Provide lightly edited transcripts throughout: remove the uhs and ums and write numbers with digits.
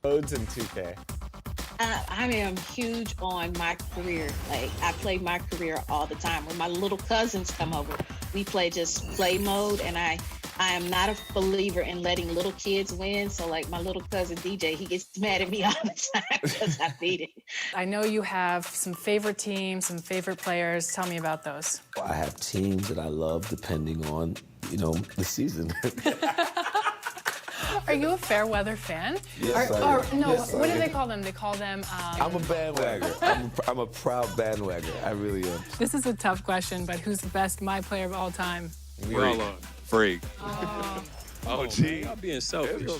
Modes in 2K. I am huge on my career. Like, I play my career all the time. When my little cousins come over, we play just play mode, and I am not a believer in letting little kids win. So, like, my little cousin DJ, he gets mad at me all the time because I beat it. I know you have some favorite teams, some favorite players. Tell me about those. I have teams that I love depending on, the season. Are you a fair weather fan? Yes, I am. No, Yes, what I do they am. call them? They call them... I'm a bandwagger. I'm a proud bandwagger. I really am. This is a tough question, but who's the best my player of all time? We all are. Freak. Oh, gee. y'all being selfish.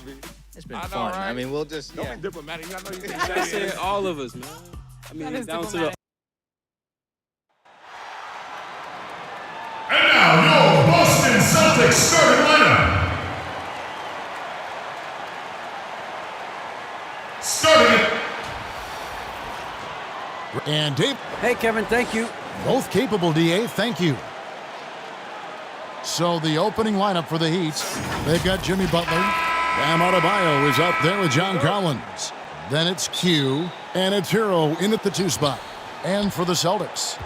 It's been I know, fun. right? I mean, we'll just... Don't be diplomatic. I know you can I say said it. all of us, man. I That mean, is down to the diplomatic. And now, your Boston Celtics starting lineup. Starting it. And Dave. Hey, Kevin, thank you. Both capable, DA. Thank you. So the opening lineup for the Heat, they've got Jimmy Butler. Bam Adebayo is up there with John Collins. Then it's Q, and it's Hero in at the 2 spot. And for the Celtics,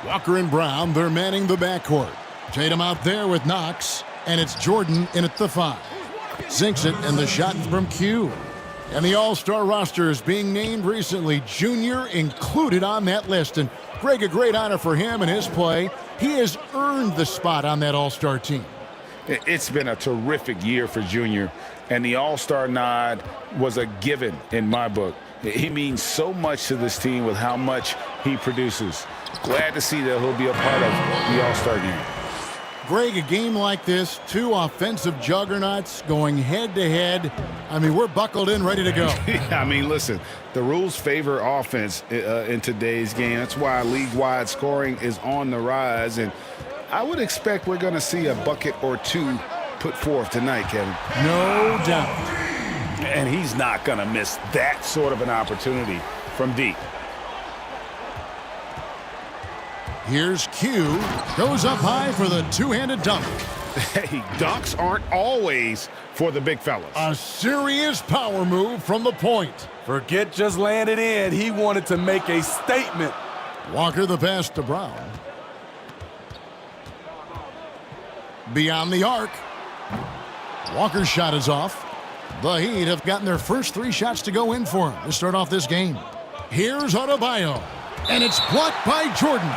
Walker and Brown, they're manning the backcourt. Tatum out there with Knox, and it's Jordan in at the 5. Sinks it, and the shot from Q. And the All-Star roster is being named recently. Junior included on that list. And Greg, a great honor for him and his play. He has earned the spot on that All-Star team. It's been a terrific year for Junior, and the All-Star nod was a given in my book. He means so much to this team with how much he produces. Glad to see that he'll be a part of the All-Star game. Greg, a game like this, 2 offensive juggernauts going head-to-head. I mean, we're buckled in, ready to go. I mean, listen, the rules favor offense in today's game. That's why league-wide scoring is on the rise, and I would expect we're going to see a bucket or 2 put forth tonight, Kevin. No doubt. And he's not going to miss that sort of an opportunity from deep. Here's Q. Goes up high for the 2-handed dunk. Hey, dunks aren't always for the big fellas. A serious power move from the point. Forget just laying it in. He wanted to make a statement. Walker the pass to Brown. Beyond the arc. Walker's shot is off. The Heat have gotten their first 3 shots to go in for him to start off this game. Here's Adebayo. And it's blocked by Jordan.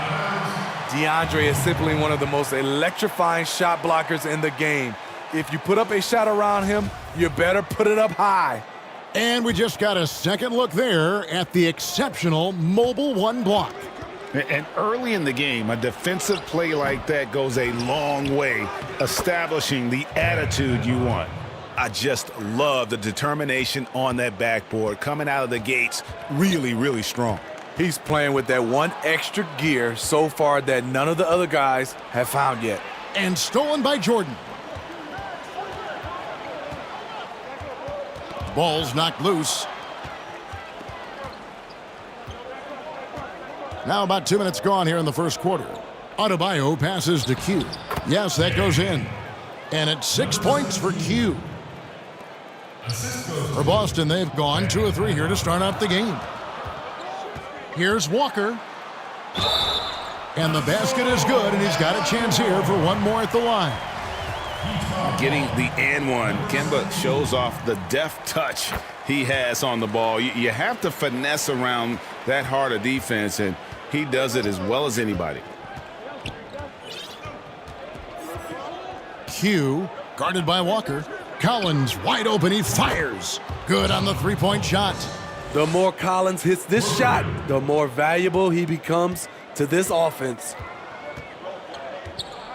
DeAndre is simply one of the most electrifying shot blockers in the game. If you put up a shot around him, you better put it up high. And we just got a second look there at the exceptional mobile 1 block. And early in the game, a defensive play like that goes a long way, establishing the attitude you want. I just love the determination on that backboard, coming out of the gates really, really strong. He's playing with that one extra gear so far that none of the other guys have found yet. And stolen by Jordan. Ball's knocked loose. Now about 2 minutes gone here in the first quarter. Adebayo passes to Q. Yes, that goes in. And it's 6 points for Q. For Boston, they've gone 2 of 3 here to start off the game. Here's Walker. And the basket is good, and he's got a chance here for 1 more at the line. Getting the and one. Kemba shows off the deft touch he has on the ball. You have to finesse around that hard a defense, and he does it as well as anybody. Q, guarded by Walker. Collins wide open, he fires. Good on the 3-point shot. The more Collins hits this shot, the more valuable he becomes to this offense.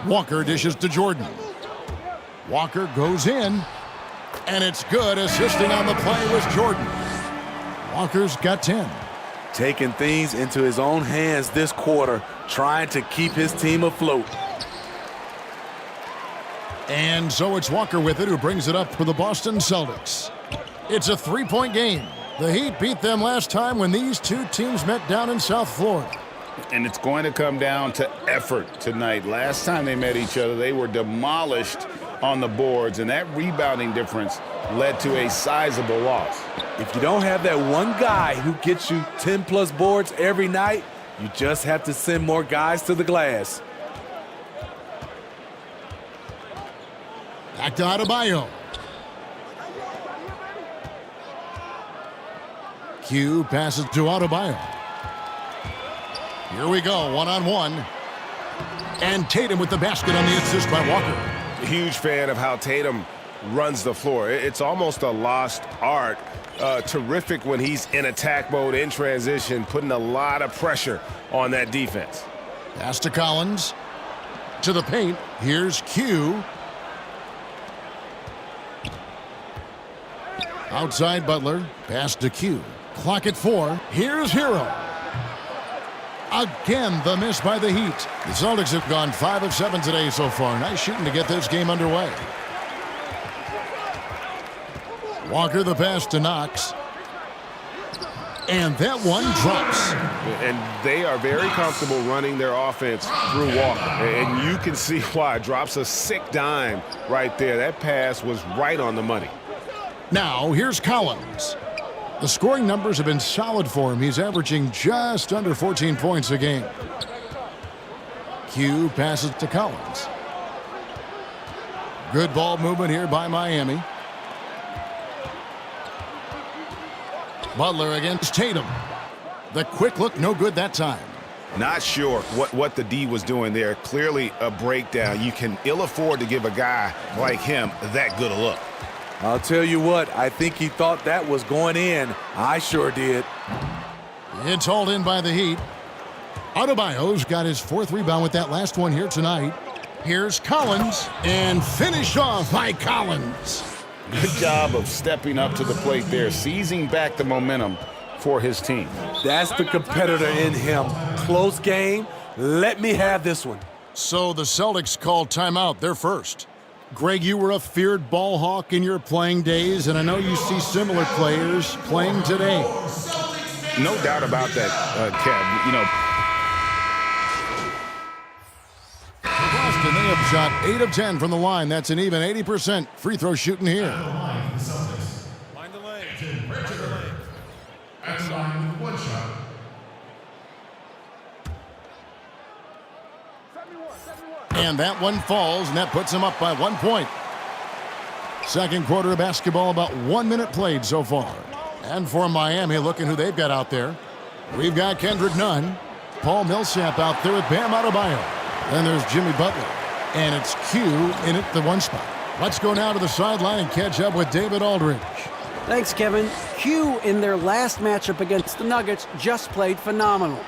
Walker dishes to Jordan. Walker goes in, and it's good. Assisting on the play was Jordan. Walker's got 10. Taking things into his own hands this quarter, trying to keep his team afloat. And so it's Walker with it, who brings it up for the Boston Celtics. It's a 3-point game. The Heat beat them last time when these 2 teams met down in South Florida. And it's going to come down to effort tonight. Last time they met each other, they were demolished on the boards, and that rebounding difference led to a sizable loss. If you don't have that one guy who gets you 10-plus boards every night, you just have to send more guys to the glass. Back to Adebayo. Q passes to Adebayo. Here we go, one-on-one. And Tatum with the basket on the assist by Walker. Huge fan of how Tatum runs the floor. It's almost a lost art. Terrific when he's in attack mode, in transition, putting a lot of pressure on that defense. Pass to Collins. To the paint. Here's Q. Outside Butler. Pass to Q. Clock at 4. Here's Hero. Again, the miss by the Heat. The Celtics have gone 5 of 7 today so far. Nice shooting to get this game underway. Walker the pass to Knox. And that one drops. And they are very comfortable running their offense through Walker. And you can see why. Drops a sick dime right there. That pass was right on the money. Now, here's Collins. The scoring numbers have been solid for him. He's averaging just under 14 points a game. Q passes to Collins. Good ball movement here by Miami. Butler against Tatum. The quick look, no good that time. Not sure what the D was doing there. Clearly a breakdown. You can ill afford to give a guy like him that good a look. I'll tell you what, I think he thought that was going in. I sure did. It's hauled in by the Heat. Adebayo's got his 4th rebound with that last one here tonight. Here's Collins, and finished off by Collins. Good job of stepping up to the plate there, seizing back the momentum for his team. That's the competitor in him. Close game. Let me have this one. So the Celtics called timeout. They're first. Greg, you were a feared ball hawk in your playing days, and I know you see similar players playing today. No doubt about that, Kev. You know, Boston, they have shot 8 of 10 from the line. That's an even 80% free throw shooting here. Mind the lane. At the line with 1 shot. And that one falls, and that puts him up by 1 point. Second quarter of basketball, about 1 minute played so far. And for Miami, looking who they've got out there. We've got Kendrick Nunn, Paul Millsap out there with Bam Adebayo. Then there's Jimmy Butler. And it's Q in at the 1 spot. Let's go now to the sideline and catch up with David Aldridge. Thanks, Kevin. Q in their last matchup against the Nuggets just played phenomenal.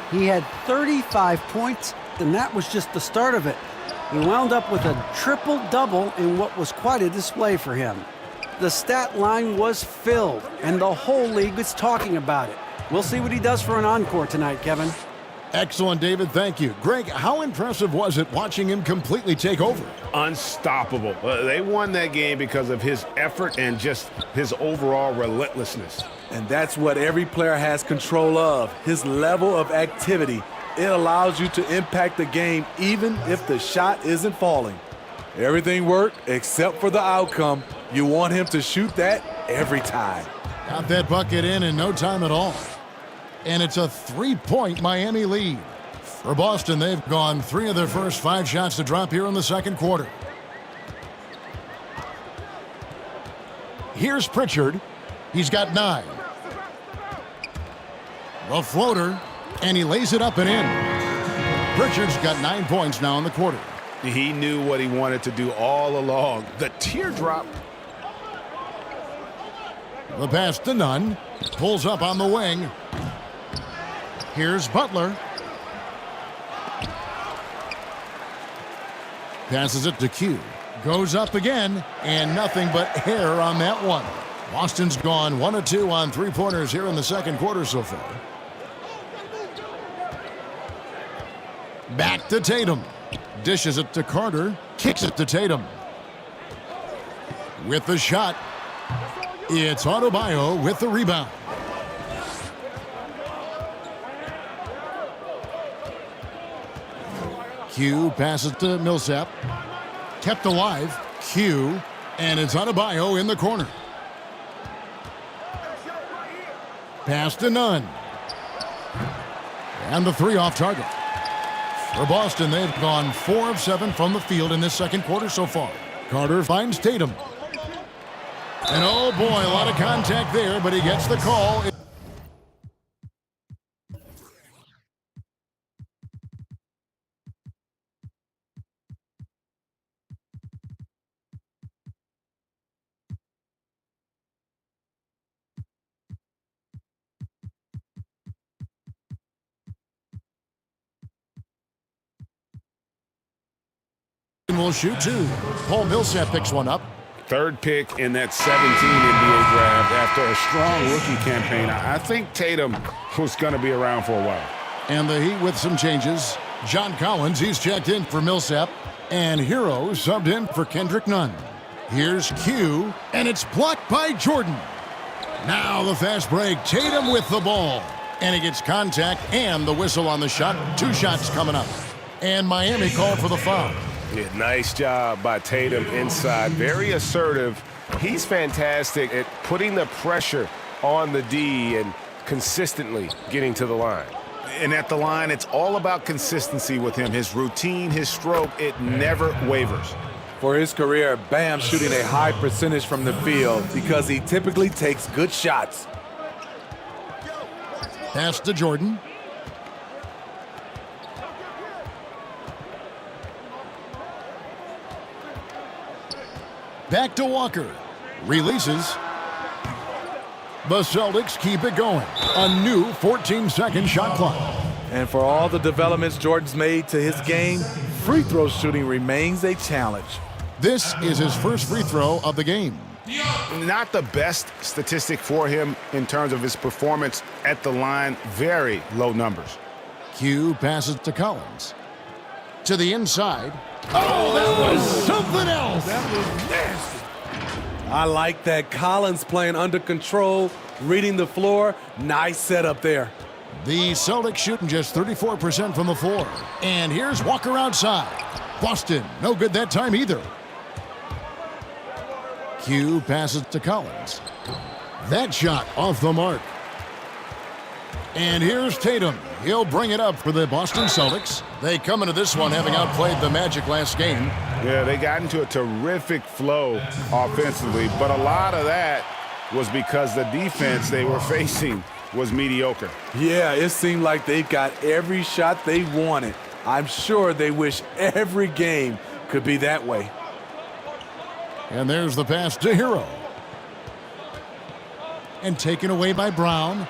He had 35 points, and that was just the start of it. He wound up with a triple-double in what was quite a display for him. The stat line was filled, and the whole league was talking about it. We'll see what he does for an encore tonight, Kevin. Excellent, David. Thank you. Greg, how impressive was it watching him completely take over? unstoppable. They won that game because of his effort and just his overall relentlessness. And that's what every player has control of, his level of activity. It allows you to impact the game even if the shot isn't falling. Everything worked except for the outcome. You want him to shoot that every time. Got that bucket in no time at all. And it's a 3-point Miami lead. For Boston, they've gone 3 of their first 5 shots to drop here in the second quarter. Here's Pritchard. He's got 9. The floater, and he lays it up and in. Pritchard's got 9 points now in the quarter. He knew what he wanted to do all along. The teardrop. The pass to Nunn. Pulls up on the wing. Here's Butler. Passes it to Q. Goes up again, and nothing but hair on that one. Boston's gone 1 of 2 on 3-pointers here in the second quarter so far. Back to Tatum. Dishes it to Carter. Kicks it to Tatum. With the shot, it's Adebayo with the rebound. Q passes to Millsap. Kept alive. Q. And it's Adebayo in the corner. Pass to Nunn. And the 3 off target. For Boston, they've gone 4 of 7 from the field in this second quarter so far. Carter finds Tatum. And oh boy, a lot of contact there, but he gets the call. Will shoot 2. Paul Millsap picks one up. Third pick in that 17 NBA draft after a strong rookie campaign. I think Tatum was going to be around for a while. And the Heat with some changes. John Collins, he's checked in for Millsap. And Hero subbed in for Kendrick Nunn. Here's Q, and it's blocked by Jordan. Now the fast break. Tatum with the ball. And he gets contact and the whistle on the shot. 2 shots coming up. And Miami called for the foul. Yeah, nice job by Tatum inside. Very assertive. He's fantastic at putting the pressure on the D and consistently getting to the line. And at the line, it's all about consistency with him. His routine, his stroke, it never wavers. For his career, Bam shooting a high percentage from the field because he typically takes good shots. Pass to Jordan. Back to Walker. Releases. The Celtics keep it going. A new 14-second shot clock. And for all the developments Jordan's made to his game, free throw shooting remains a challenge. This is his first free throw of the game. Not the best statistic for him in terms of his performance at the line. Very low numbers. Q passes to Collins. To the inside. Oh, that was something else. That was nasty. I like that. Collins playing under control, reading the floor. Nice setup there. The Celtics shooting just 34% from the floor. And here's Walker outside. Boston, no good that time either. Q passes to Collins. That shot off the mark. And here's Tatum. He'll bring it up for the Boston Celtics. They come into this one having outplayed the Magic last game. Yeah, they got into a terrific flow offensively, but a lot of that was because the defense they were facing was mediocre. Yeah, it seemed like they got every shot they wanted. I'm sure they wish every game could be that way. And there's the pass to Hero. And taken away by Brown.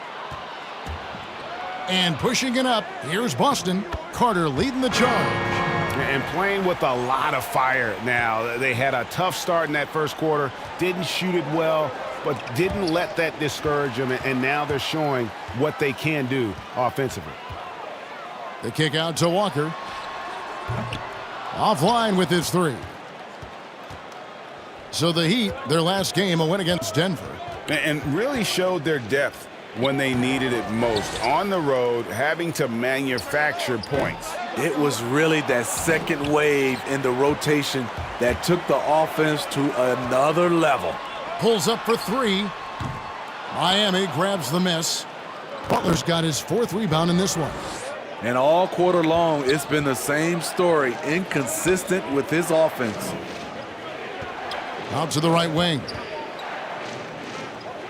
And pushing it up, here's Boston. Carter leading the charge. And playing with a lot of fire now. They had a tough start in that first quarter, didn't shoot it well, but didn't let that discourage them, and now they're showing what they can do offensively. The kick out to Walker. Offline with his 3. So the Heat, their last game, a win against Denver. And really showed their depth when they needed it most. On the road, having to manufacture points. It was really that second wave in the rotation that took the offense to another level. Pulls up for 3. Miami grabs the miss. Butler's got his 4th rebound in this one. And all quarter long, it's been the same story, inconsistent with his offense. Out to the right wing.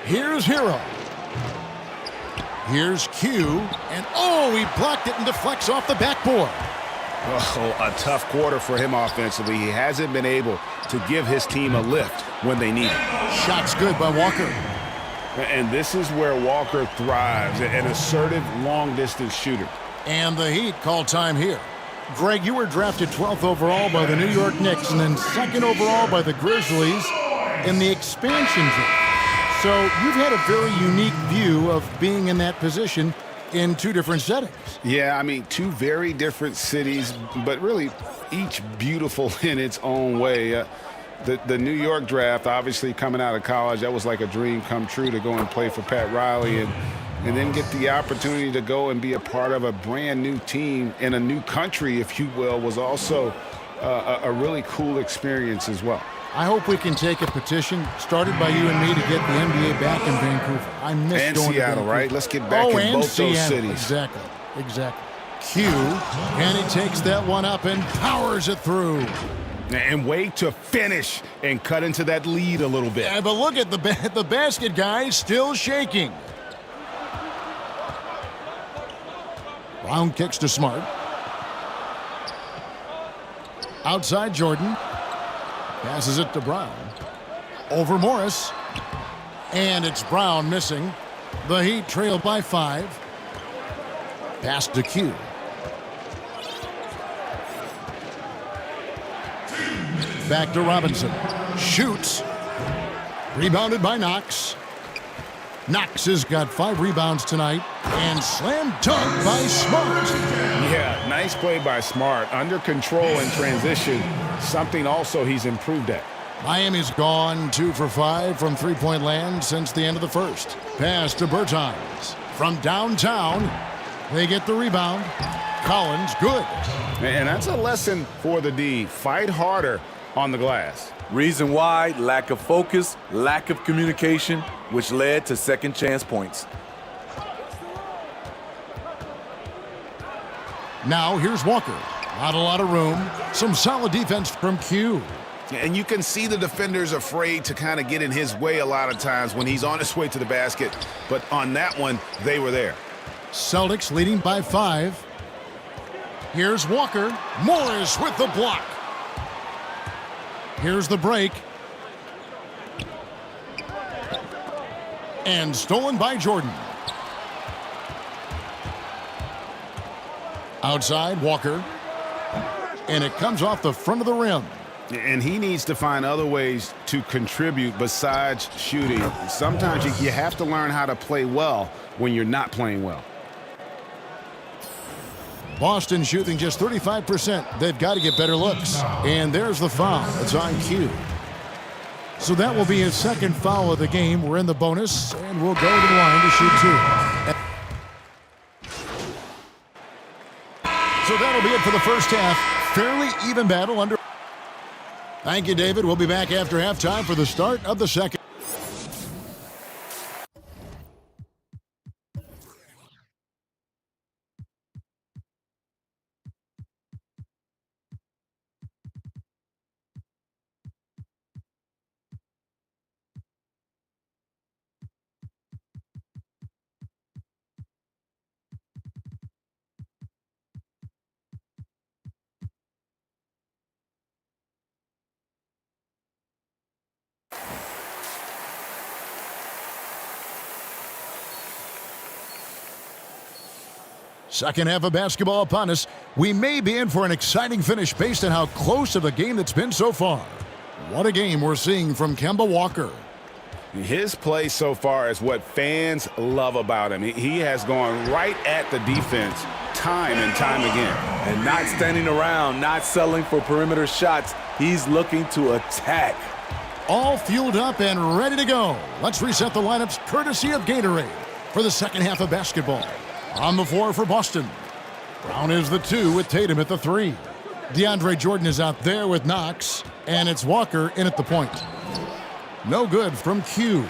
Here's Hero. Here's Q. And oh, he blocked it and deflects off the backboard. Oh, a tough quarter for him offensively. He hasn't been able to give his team a lift when they need it. Shot's good by Walker. And this is where Walker thrives, an assertive long-distance shooter. And the Heat call time here. Greg, you were drafted 12th overall by the New York Knicks and then 2nd overall by the Grizzlies in the expansion draft. So you've had a very unique view of being in that position in 2 different settings. Yeah, I mean, 2 very different cities, but really each beautiful in its own way. The New York draft, obviously coming out of college, that was like a dream come true to go and play for Pat Riley and then get the opportunity to go and be a part of a brand new team in a new country, if you will, was also a really cool experience as well. I hope we can take a petition started by you and me to get the NBA back in Vancouver. I miss And going Seattle, to Vancouver. right? Let's get back in and both those Seattle. cities. Exactly. Q, and he takes that one up and powers it through. And wait to finish and cut into that lead a little bit. Yeah, but look at the basket, guys, still shaking. Brown kicks to Smart. Outside Jordan. Passes it to Brown. Over Morris. And it's Brown missing. The Heat trail by 5. Pass to Q. Back to Robinson. Shoots. Rebounded by Knox. Knox has got 5 rebounds tonight. And slam dunk by Smart. Yeah, nice play by Smart. Under control in transition. Something also he's improved at. Miami's gone 2 for 5 from three-point land since the end of the first. Pass to Bertans. From downtown, they get the rebound. Collins, good. And that's a lesson for the D. Fight harder on the glass. Reason why: lack of focus, lack of communication, which led to second chance points. Now here's Walker. Not a lot of room. Some solid defense from Q. And you can see the defenders afraid to kind of get in his way a lot of times when he's on his way to the basket. But on that one, they were there. Celtics leading by 5. Here's Walker. Morris with the block. Here's the break. And stolen by Jordan. Outside, Walker. And it comes off the front of the rim. And he needs to find other ways to contribute besides shooting. Sometimes you have to learn how to play well when you're not playing well. Boston shooting just 35%. They've got to get better looks. And there's the foul. It's on Q. So that will be his second foul of the game. We're in the bonus, and we'll go to the line to shoot 2. So that'll be it for the first half. Fairly even battle under. Thank you, David. We'll be back after halftime for the start of the second. Second half of basketball upon us. We may be in for an exciting finish based on how close of a game that's been so far. What a game we're seeing from Kemba Walker. His play so far is what fans love about him. He has gone right at the defense time and time again. And not standing around, not settling for perimeter shots. He's looking to attack. All fueled up and ready to go. Let's reset the lineups courtesy of Gatorade for the second half of basketball. On the floor for Boston. Brown is the 2 with Tatum at the 3. DeAndre Jordan is out there with Knox. And it's Walker in at the point. No good from Q.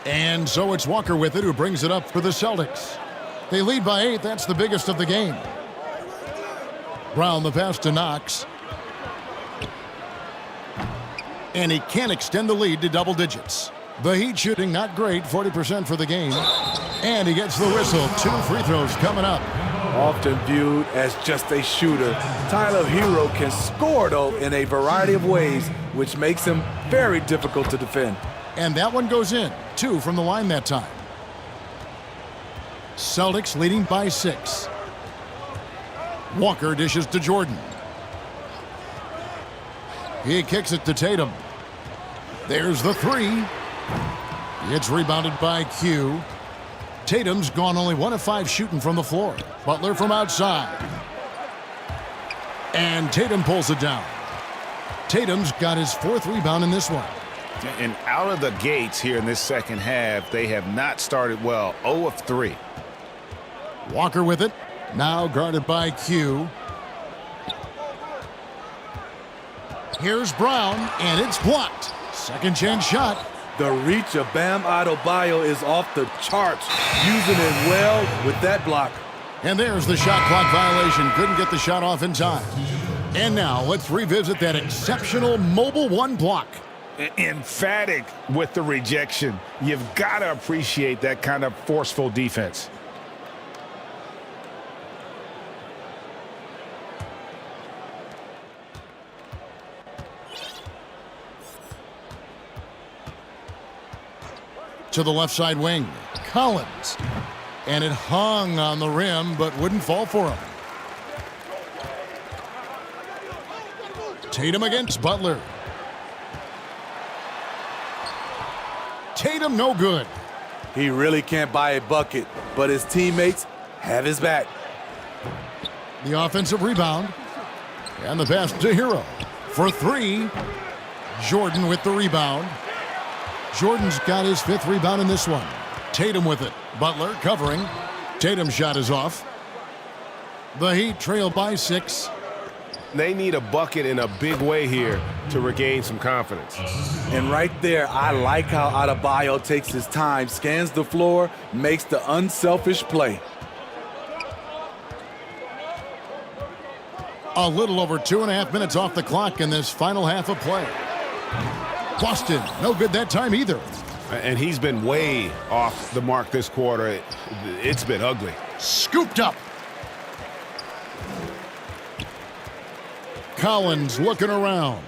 And so it's Walker with it who brings it up for the Celtics. They lead by 8. That's the biggest of the game. Brown the pass to Knox. And he can't extend the lead to double digits. The Heat shooting not great, 40% for the game. And he gets the whistle. 2 free throws coming up. Often viewed as just a shooter, Tyler Hero can score, though, in a variety of ways, which makes him very difficult to defend. And that one goes in. 2 from the line that time. Celtics leading by 6. Walker dishes to Jordan. He kicks it to Tatum. There's the 3. It's rebounded by Q. Tatum's gone only 1 of 5 shooting from the floor. Butler from outside. And Tatum pulls it down. Tatum's got his 4th rebound in this one. And out of the gates here in this second half, they have not started well. 0 of 3. Walker with it. Now guarded by Q. Here's Brown, and it's blocked. Second chance shot. The reach of Bam Adebayo is off the charts, using it well with that block. And there's the shot clock violation. Couldn't get the shot off in time. And now let's revisit that exceptional mobile one block. Emphatic with the rejection. You've got to appreciate that kind of forceful defense. To the left side wing, Collins. And it hung on the rim, but wouldn't fall for him. Tatum against Butler. Tatum no good. He really can't buy a bucket, but his teammates have his back. The offensive rebound. And the pass to Hero. For three. Jordan with the rebound. Jordan's got his 5th rebound in this one. Tatum with it. Butler covering. Tatum's shot is off. The Heat trail by 6. They need a bucket in a big way here to regain some confidence. And right there, I like how Adebayo takes his time, scans the floor, makes the unselfish play. A little over 2.5 minutes off the clock in this final half of play. Boston, no good that time either. And he's been way off the mark this quarter. It's been ugly. Scooped up. Collins looking around.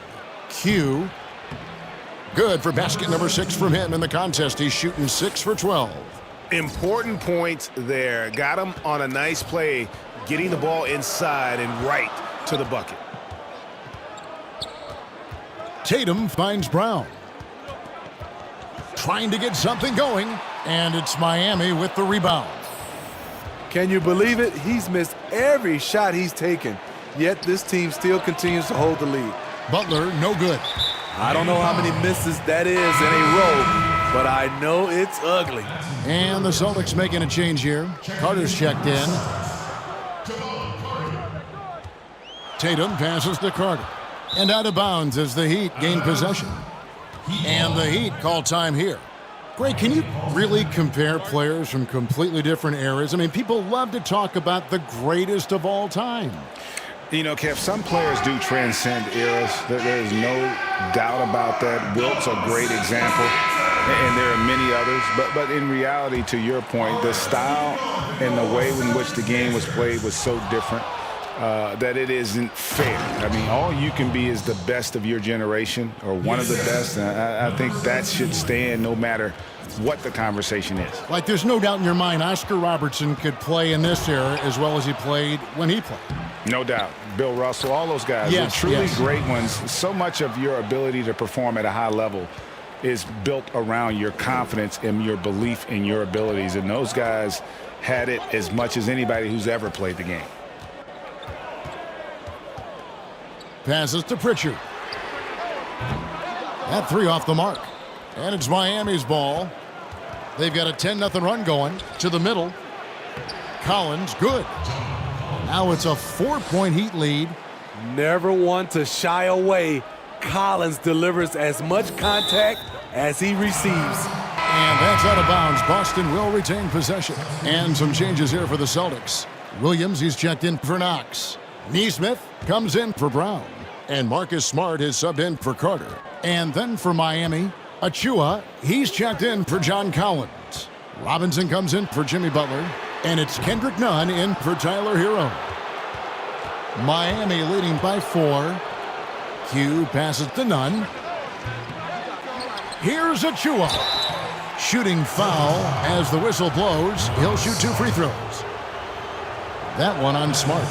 Q. Good for basket number 6 from him in the contest. He's shooting 6 for 12. Important points there. Got him on a nice play, getting the ball inside and right to the bucket. Tatum finds Brown. Trying to get something going, and it's Miami with the rebound. Can you believe it? He's missed every shot he's taken, yet this team still continues to hold the lead. Butler, no good. I don't know how many misses that is in a row, but I know it's ugly. And the Celtics making a change here. Carter's checked in. Tatum passes to Carter. And out of bounds as the Heat gain possession. And the Heat call time here. Greg, can you really compare players from completely different eras? I mean, people love to talk about the greatest of all time. You know, Kev, some players do transcend eras. There's no doubt about that. Wilt's a great example, and there are many others. But in reality, to your point, the style and the way in which the game was played was so different that it isn't fair. I mean, all you can be is the best of your generation or one of the best. And I think that should stand no matter what the conversation is. Like, there's no doubt in your mind Oscar Robertson could play in this era as well as he played when he played. No doubt. Bill Russell, all those guys are truly great ones. So much of your ability to perform at a high level is built around your confidence and your belief in your abilities. And those guys had it as much as anybody who's ever played the game. Passes to Pritchard. That 3 off the mark. And it's Miami's ball. They've got a 10-0 run going to the middle. Collins, good. Now it's a 4-point Heat lead. Never one to shy away. Collins delivers as much contact as he receives. And that's out of bounds. Boston will retain possession. And some changes here for the Celtics. Williams, he's checked in for Knox. Neesmith comes in for Brown. And Marcus Smart is subbed in for Carter. And then for Miami, Achua, he's checked in for John Collins. Robinson comes in for Jimmy Butler. And it's Kendrick Nunn in for Tyler Hero. Miami leading by 4. Q passes to Nunn. Here's Achua. Shooting foul as the whistle blows. He'll shoot 2 free throws. That one on Smart.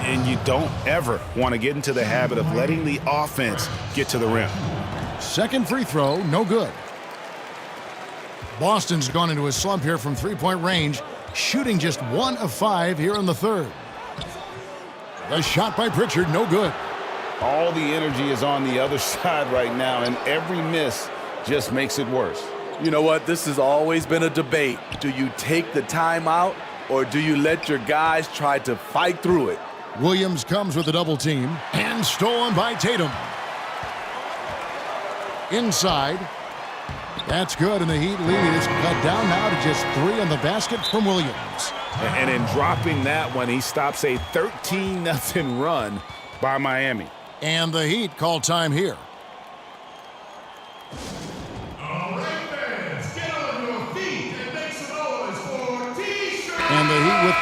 And you don't ever want to get into the habit of letting the offense get to the rim. Second free throw, no good. Boston's gone into a slump here from 3-point range, shooting just 1 of 5 here in the third. The shot by Pritchard, no good. All the energy is on the other side right now, and every miss just makes it worse. You know what? This has always been a debate. Do you take the timeout or do you let your guys try to fight through it? Williams comes with a double team and stolen by Tatum. inside. That's good, and the Heat lead is cut down now to just 3 on the basket from Williams. And in dropping that one, he stops a 13-0 run by Miami. And the Heat call time here. All right, fans, get on your feet and make some noise for T-shirt. And the Heat with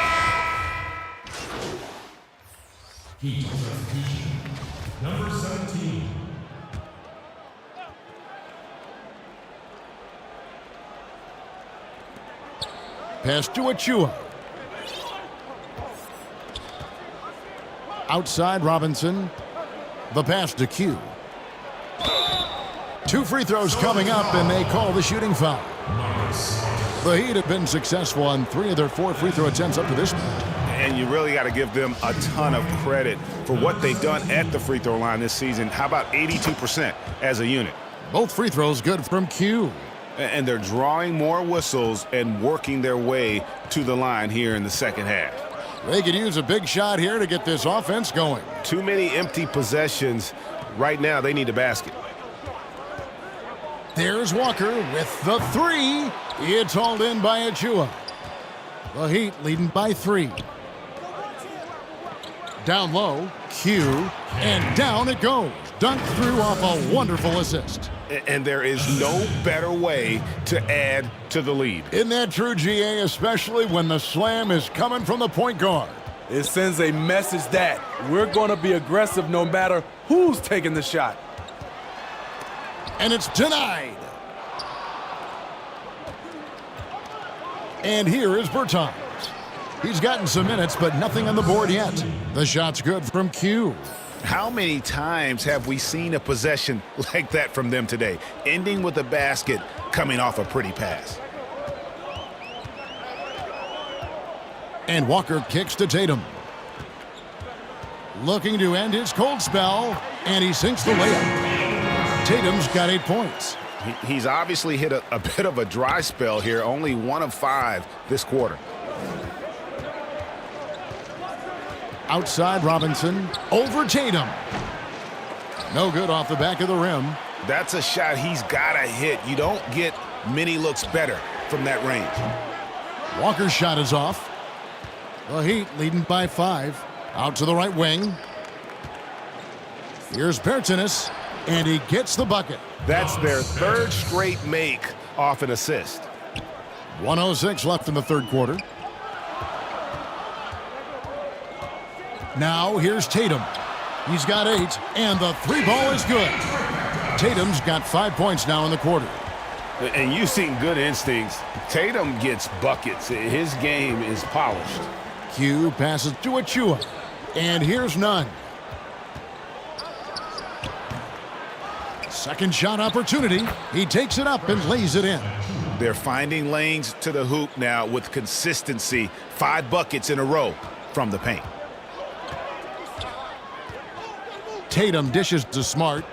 Heat substitution. Number 17. pass to Achua. Outside Robinson. The pass to Q. 2 free throws coming up, and they call the shooting foul. The Heat have been successful on 3 of their 4 free throw attempts up to this point. And you really got to give them a ton of credit for what they've done at the free throw line this season. How about 82% as a unit? Both free throws good from Q. And they're drawing more whistles and working their way to the line here in the second half. They could use a big shot here to get this offense going. Too many empty possessions. Right now, they need a basket. There's Walker with the 3. It's hauled in by Achua. The Heat leading by 3. Down low, Q, and down it goes. Dunked through off a wonderful assist. And there is no better way to add to the lead. Isn't that true, GA, especially when the slam is coming from the point guard? It sends a message that we're going to be aggressive no matter who's taking the shot. And it's denied. And here is Bertans. He's gotten some minutes, but nothing on the board yet. The shot's good from Q. How many times have we seen a possession like that from them today, ending with a basket coming off a pretty pass? And Walker kicks to Tatum. Looking to end his cold spell, and he sinks the layup. Tatum's got 8 points. He's obviously hit a bit of a dry spell here, only 1 of 5 this quarter. Outside Robinson, over Tatum. No good off the back of the rim. That's a shot he's got to hit. You don't get many looks better from that range. Walker's shot is off. The Heat leading by 5. Out to the right wing. Here's Bertans, and he gets the bucket. That's their 3rd straight make off an assist. 1:06 left in the 3rd quarter. Now here's Tatum. He's got 8, and the 3 ball is good. Tatum's got 5 points now in the quarter. And you've seen good instincts. Tatum gets buckets. His game is polished. Q passes to Achua, and here's none. Second shot opportunity. He takes it up and lays it in. They're finding lanes to the hoop now with consistency. 5 buckets in a row from the paint. Tatum dishes to Smart.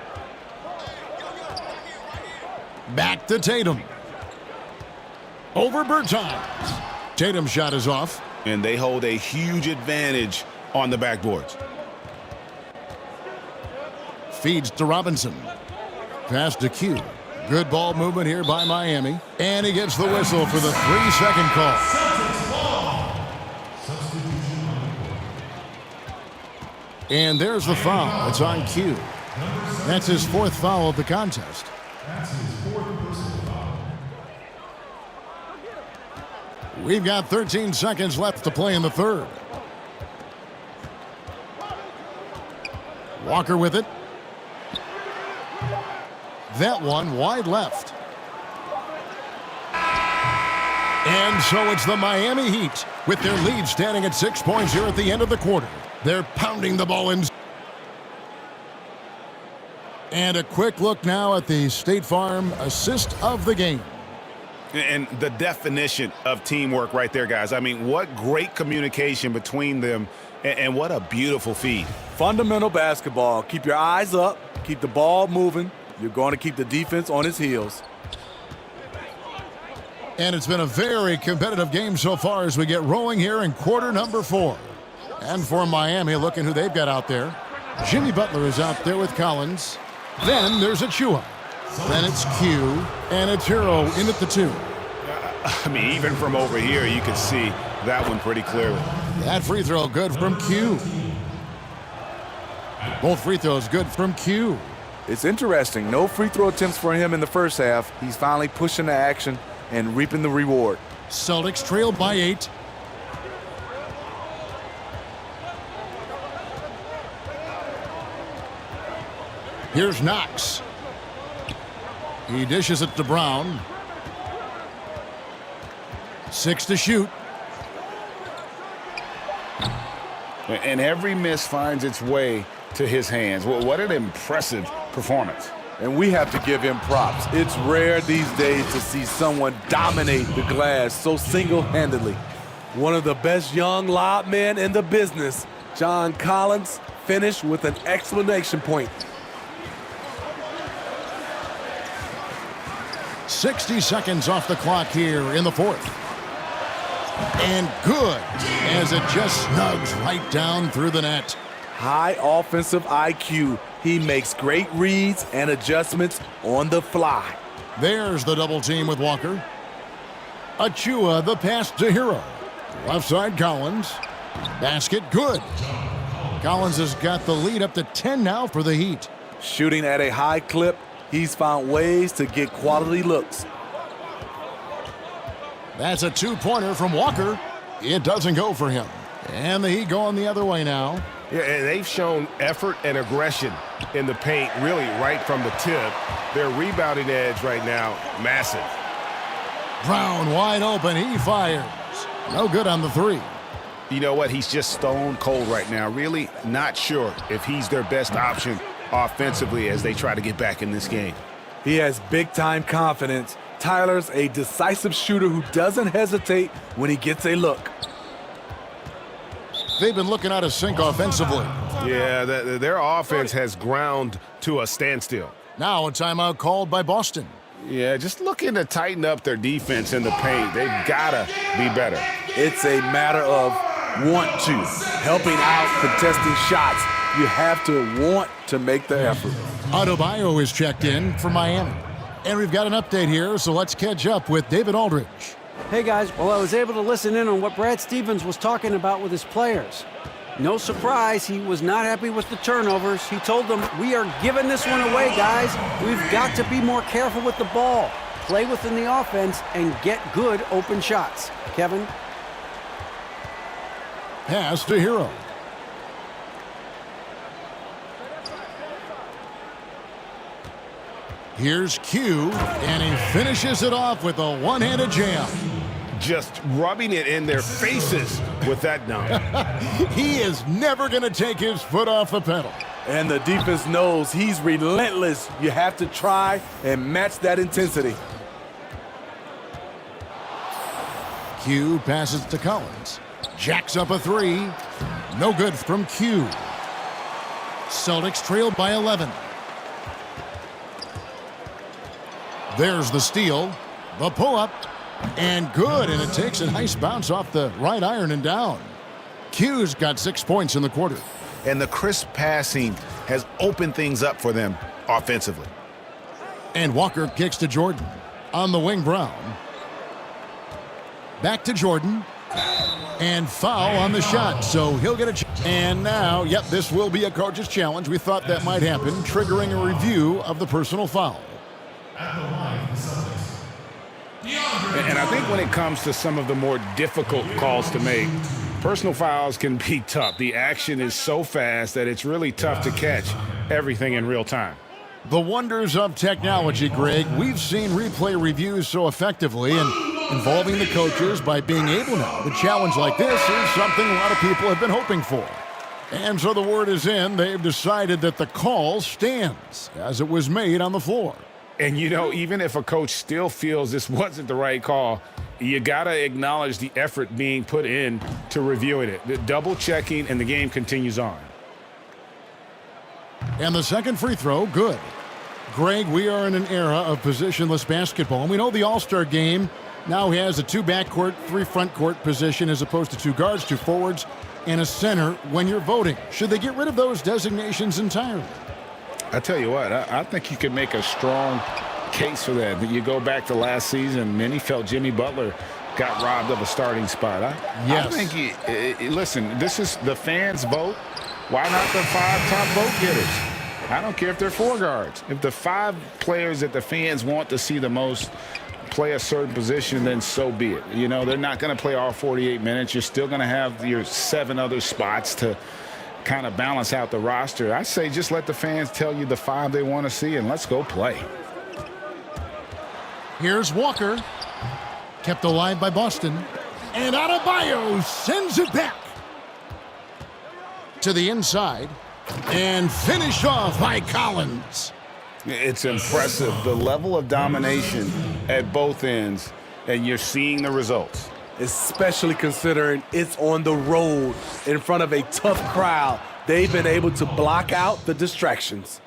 Back to Tatum. Over Bertans. Tatum's shot is off. And they hold a huge advantage on the backboards. Feeds to Robinson. Pass to Q. Good ball movement here by Miami. And he gets the whistle for the 3-second call. And there's the foul. It's on Q. That's his 4th foul of the contest. That's his 4th personal foul. We've got 13 seconds left to play in the 3rd. Walker with it. That one wide left. And so it's the Miami Heat with their lead standing at 6 points here at the end of the quarter. They're pounding the ball in. And a quick look now at the State Farm assist of the game. And the definition of teamwork right there, guys. I mean, what great communication between them, and what a beautiful feed. Fundamental basketball. Keep your eyes up. Keep the ball moving. You're going to keep the defense on its heels. And it's been a very competitive game so far as we get rolling here in quarter number 4. And for Miami, looking who they've got out there. Jimmy Butler is out there with Collins. Then there's Achua. Then it's Q, and it's Hero in at the 2. I mean, even from over here, you can see that one pretty clearly. That free throw good from Q. Both free throws good from Q. It's interesting. No free throw attempts for him in the first half. He's finally pushing the action and reaping the reward. Celtics trail by 8. Here's Knox. He dishes it to Brown. 6 to shoot. And every miss finds its way to his hands. Well, what an impressive performance. And we have to give him props. It's rare these days to see someone dominate the glass so single-handedly. One of the best young lob men in the business, John Collins, finished with an exclamation point. 60 seconds off the clock here in the 4th. And good, as it just snugs right down through the net. High offensive IQ. He makes great reads and adjustments on the fly. There's the double team with Walker. Achua, the pass to Hero. Left side Collins. Basket good. Collins has got the lead up to 10 now for the Heat. Shooting at a high clip, he's found ways to get quality looks. That's a 2-pointer from Walker. It doesn't go for him. And the Heat going the other way now. Yeah, and they've shown effort and aggression in the paint, really right from the tip. Their rebounding edge right now, massive. Brown wide open. He fires. No good on the 3. You know what? He's just stone cold right now. Really not sure if he's their best option offensively as they try to get back in this game. He has big-time confidence. Tyler's a decisive shooter who doesn't hesitate when he gets a look. They've been looking out of sync offensively. Yeah, their offense has ground to a standstill. Now a timeout called by Boston. Yeah, just looking to tighten up their defense in the paint. They've got to be better. It's a matter of want to. Helping out, contesting shots. You have to want to make the effort. Adebayo is checked in for Miami. And we've got an update here, so let's catch up with David Aldridge. Hey guys, well, I was able to listen in on what Brad Stevens was talking about with his players. No surprise, he was not happy with the turnovers. He told them, we are giving this one away, guys. We've got to be more careful with the ball, play within the offense, and get good open shots. Kevin? Pass to Hero. Here's Q, and he finishes it off with a one-handed jam. Just rubbing it in their faces with that dunk. He is never going to take his foot off the pedal. And the defense knows he's relentless. You have to try and match that intensity. Q passes to Collins. Jacks up a 3. No good from Q. Celtics trail by 11. There's the steal, the pull-up, and good, and it takes a nice bounce off the right iron and down. Q's got 6 points in the quarter. And the crisp passing has opened things up for them offensively. And Walker kicks to Jordan. On the wing, Brown. Back to Jordan. And foul on the shot, so he'll get a and now, yep, this will be a coach's challenge. We thought that might happen, triggering a review of the personal foul. And I think when it comes to some of the more difficult calls to make, personal fouls can be tough. The action is so fast that it's really tough to catch everything in real time. The wonders of technology, Greg. We've seen replay reviews so effectively, and involving the coaches by being able now to challenge like this is something a lot of people have been hoping for. And so the word is in. They've decided that the call stands as it was made on the floor. And, you know, even if a coach still feels this wasn't the right call, you got to acknowledge the effort being put in to reviewing it. The double checking, and the game continues on. And the second free throw, good. Greg, we are in an era of positionless basketball. And we know the All-Star game now has a 2 backcourt, 3 front court position as opposed to 2 guards, 2 forwards, and a center when you're voting. Should they get rid of those designations entirely? I tell you what, I think you can make a strong case for that. You go back to last season, many felt Jimmy Butler got robbed of a starting spot. Yes. I think, listen, this is the fans' vote. Why not the 5 top vote getters? I don't care if they're 4 guards. If the 5 players that the fans want to see the most play a certain position, then so be it. You know, they're not going to play all 48 minutes. You're still going to have your 7 other spots to kind of balance out the roster. I say just let the fans tell you the 5 they want to see, and let's go play. Here's Walker. Kept alive by Boston. And Adebayo sends it back to the inside. And finished off by Collins. It's impressive, the level of domination at both ends, and you're seeing the results. Especially considering it's on the road in front of a tough crowd. They've been able to block out the distractions.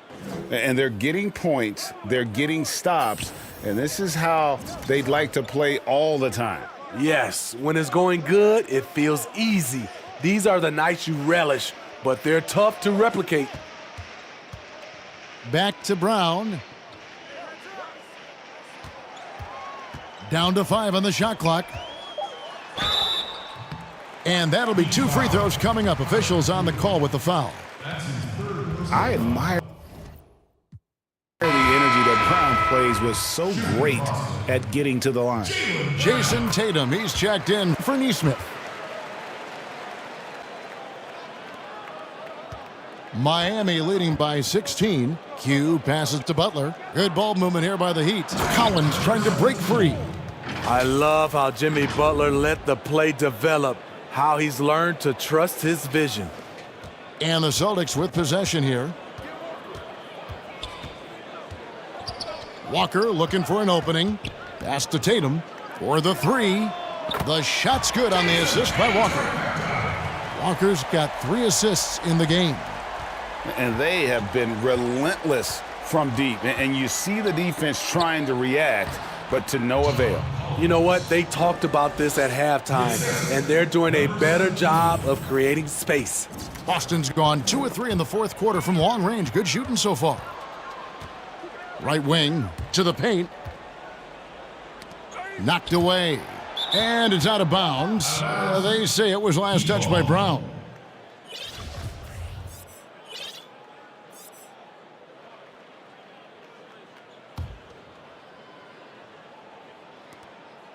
And they're getting points, they're getting stops, and this is how they'd like to play all the time. Yes, when it's going good, it feels easy. These are the nights you relish, but they're tough to replicate. Back to Brown. Down to 5 on the shot clock. And that'll be 2 free throws coming up. Officials on the call with the foul. I admire the energy that Brown plays was so great at getting to the line. Jason Tatum, he's checked in for Neesmith. Miami leading by 16. Q passes to Butler. Good ball movement here by the Heat. Collins trying to break free. I love how Jimmy Butler let the play develop, how he's learned to trust his vision. And the Celtics with possession here. Walker looking for an opening. Pass to Tatum for the 3. The shot's good on the assist by Walker. Walker's got 3 assists in the game. And they have been relentless from deep. And you see the defense trying to react, but to no avail. You know what? They talked about this at halftime, and they're doing a better job of creating space. Boston's gone 2 of 3 in the 4th quarter from long range. Good shooting so far. Right wing to the paint. Knocked away. And it's out of bounds. They say it was last touched by Brown.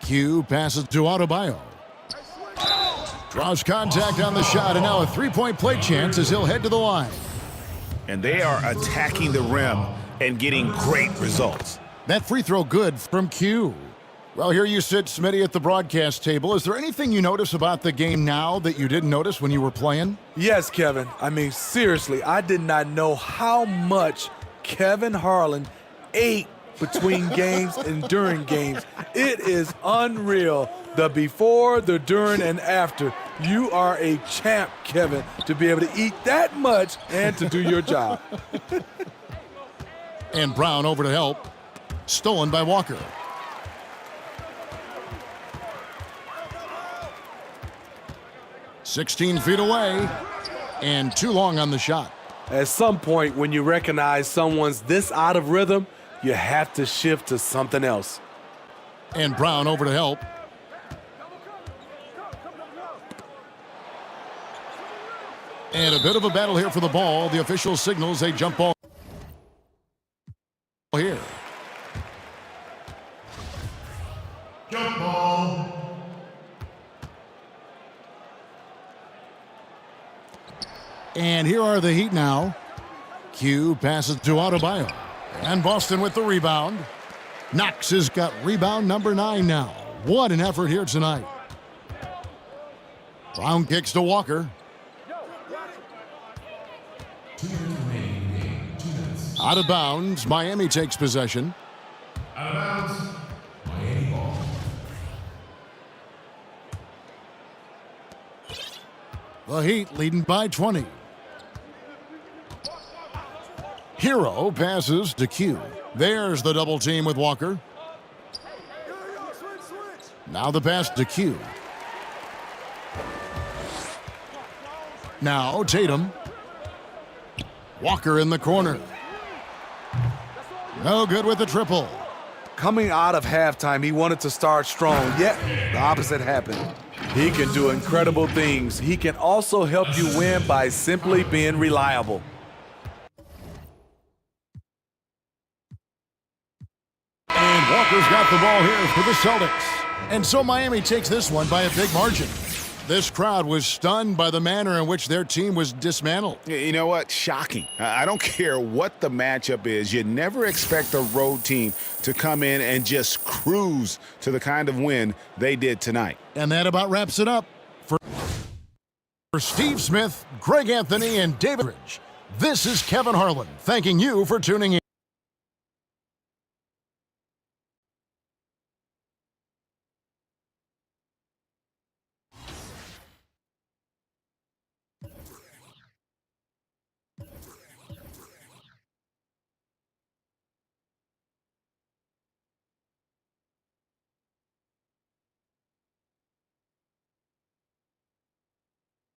Q passes to Adebayo. Draws contact on the shot, and now a 3-point play chance as he'll head to the line. And they are attacking the rim and getting great results. That free throw good from Q. Well, here you sit, Smitty, at the broadcast table. Is there anything you notice about the game now that you didn't notice when you were playing? Yes, Kevin. I mean, seriously, I did not know how much Kevin Harlan ate between games and during games. It is unreal. The before, the during, and after. You are a champ, Kevin, to be able to eat that much and to do your job. And Brown over to help. Stolen by Walker. "16 feet away, and too long on the shot." At some point, when you recognize someone's this out of rhythm, you have to shift to something else. And Brown over to help. And a bit of a battle here for the ball. The official signals a jump ball here. Jump ball. And here are the Heat now. Q passes to Adebayo. And Boston with the rebound. Knox has got rebound number 9 now. What an effort here tonight. Brown kicks to Walker. Out of bounds. Miami takes possession. Out of bounds. Miami ball. The Heat leading by 20. Hero passes to Q. There's the double team with Walker. Now the pass to Q. Now Tatum. Walker in the corner. No good with the triple. Coming out of halftime, he wanted to start strong, yet the opposite happened. He can do incredible things. He can also help you win by simply being reliable. And Walker's got the ball here for the Celtics. And so Miami takes this one by a big margin. This crowd was stunned by the manner in which their team was dismantled. You know what? Shocking. I don't care what the matchup is. You never expect a road team to come in and just cruise to the kind of win they did tonight. And that about wraps it up. For Steve Smith, Greg Anthony, and David Ridge, this is Kevin Harlan thanking you for tuning in.